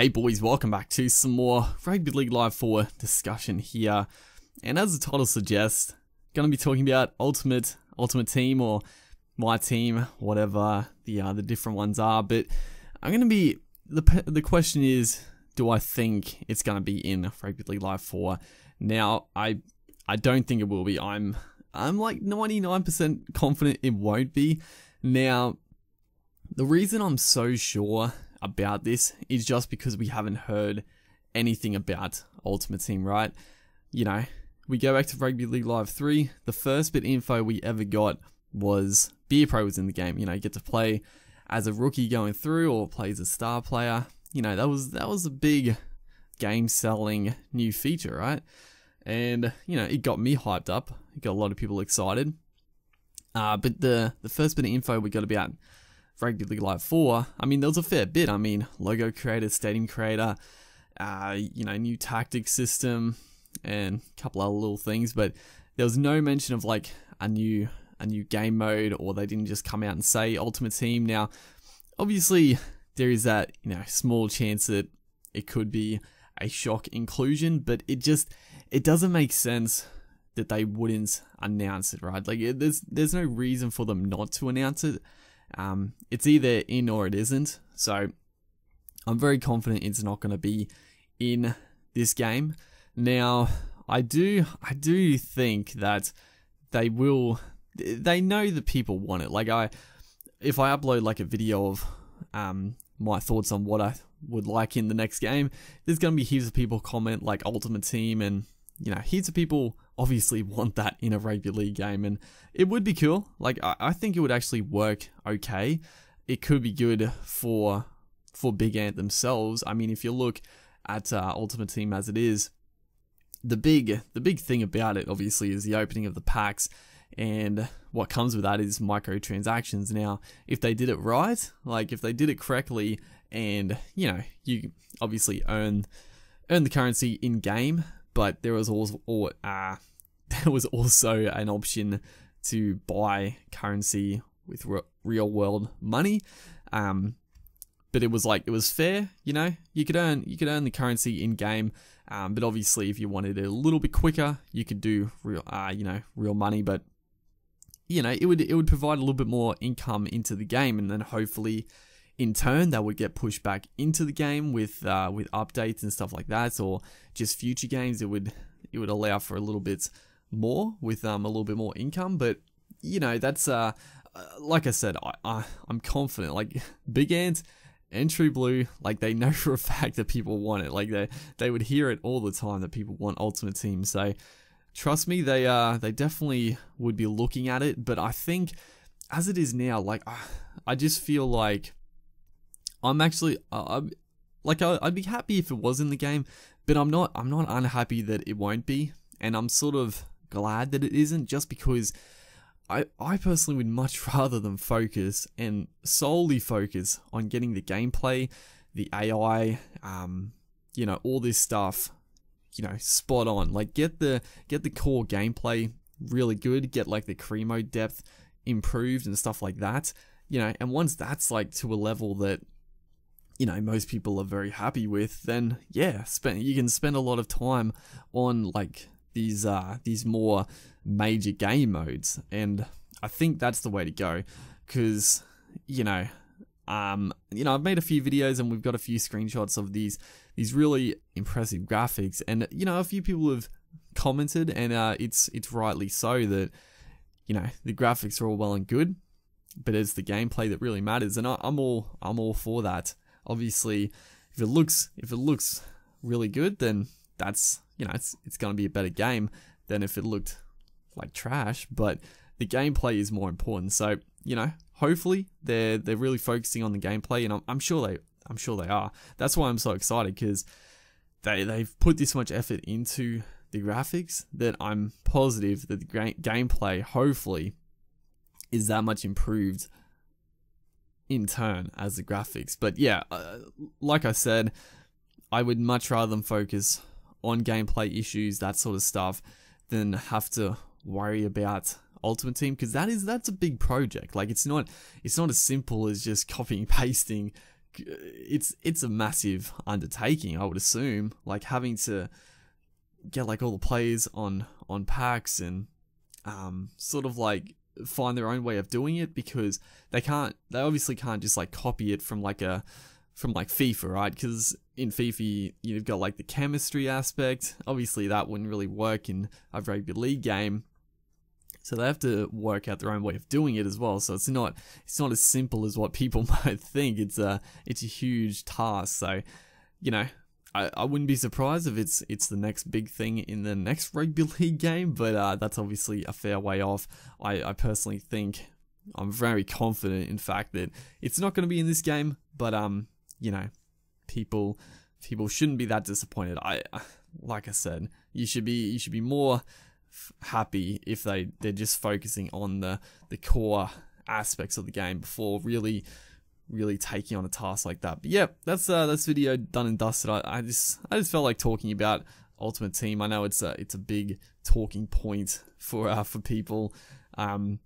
Hey boys, welcome back to some more Rugby League Live 4 discussion here. And as the title suggests, going to be talking about Ultimate Team or My Team, whatever the different ones are. But I'm going to be, the question is, do I think it's going to be in Rugby League Live 4? Now, I don't think it will be. I'm like 99% confident it won't be. Now, the reason I'm so sure about this is just because we haven't heard anything about Ultimate Team, right? You know, we go back to Rugby League Live 3, the first bit of info we ever got was Beer Pro was in the game. You know, you get to play as a rookie going through or play as a star player. You know, that was a big game selling new feature, right? And, you know, it got me hyped up. It got a lot of people excited. But the first bit of info we got about Rugby League Live 4, I mean, there was a fair bit. I mean, logo creator, stadium creator, you know, new tactics system, and a couple other little things, but there was no mention of like a new game mode, or they didn't just come out and say Ultimate Team. Now, obviously, there is that, you know, small chance that it could be a shock inclusion, but it doesn't make sense that they wouldn't announce it, right? Like, there's no reason for them not to announce it. It's either in or it isn't. So I'm very confident it's not going to be in this game. Now, I do think that they know that people want it. Like, if I upload like a video of my thoughts on what I would like in the next game, there's going to be heaps of people comment like Ultimate Team, and you know, heaps of people obviously want that in a rugby league game, and it would be cool. Like, I think it would actually work okay. It could be good for Big Ant themselves. I mean, if you look at Ultimate Team as it is, the big thing about it obviously is the opening of the packs, and what comes with that is microtransactions. Now, if they did it right, like if they did it correctly, and you know, you obviously earn the currency in game, but there was also an option to buy currency with real world money. But it was fair, you know. You could earn the currency in game, but obviously if you wanted it a little bit quicker, you could do real money. But you know, it would provide a little bit more income into the game, and then hopefully, in turn, that would get pushed back into the game with updates and stuff like that, or just future games. It would allow for a little bit more with a little bit more income. But you know, that's like I said, I'm confident. Like, Big Ant and True Blue, like, they know for a fact that people want it. Like, they would hear it all the time that people want Ultimate Team. So trust me, they definitely would be looking at it. But I think as it is now, like, I just feel like I'm actually I'd be happy if it was in the game, but I'm not unhappy that it won't be, and I'm sort of glad that it isn't, just because I personally would much rather them focus and solely focus on getting the gameplay, the AI, you know, all this stuff, you know, spot on. Like, get the core gameplay really good, get like the career mode depth improved and stuff like that, you know, and once that's like to a level that, you know, most people are very happy with, then yeah, you can spend a lot of time on like these more major game modes, and I think that's the way to go, because you know, I've made a few videos and we've got a few screenshots of these really impressive graphics, and you know, a few people have commented, and it's rightly so, that you know, the graphics are all well and good, but it's the gameplay that really matters, and I'm all for that. Obviously, if it looks really good, then that's, you know, it's going to be a better game than if it looked like trash. But the gameplay is more important. So, you know, hopefully they're really focusing on the gameplay, and I'm sure they are. That's why I'm so excited, because they've put this much effort into the graphics that I'm positive that the gameplay hopefully is that much improved in turn as the graphics. But yeah, like I said, I would much rather them focus on gameplay issues, that sort of stuff, than have to worry about Ultimate Team, because that's a big project. Like, it's not as simple as just copying and pasting it's a massive undertaking, I would assume, like having to get like all the players on packs and sort of like find their own way of doing it, because they obviously can't just like copy it from like FIFA, right? Because in FIFA you've got like the chemistry aspect. Obviously that wouldn't really work in a rugby league game, so they have to work out their own way of doing it as well. So it's not as simple as what people might think. It's a huge task. So, you know, I wouldn't be surprised if it's the next big thing in the next rugby league game, but that's obviously a fair way off. I personally think, I'm very confident, in fact, that it's not going to be in this game, but you know, people shouldn't be that disappointed. Like I said, you should be more happy if they're just focusing on the core aspects of the game before really taking on a task like that. But yeah, that's video done and dusted. I just felt like talking about Ultimate Team. I know it's a big talking point for people, and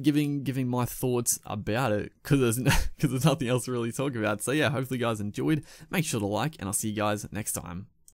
giving my thoughts about it, because there's nothing else to really talk about. So yeah, hopefully you guys enjoyed. Make sure to like, and I'll see you guys next time.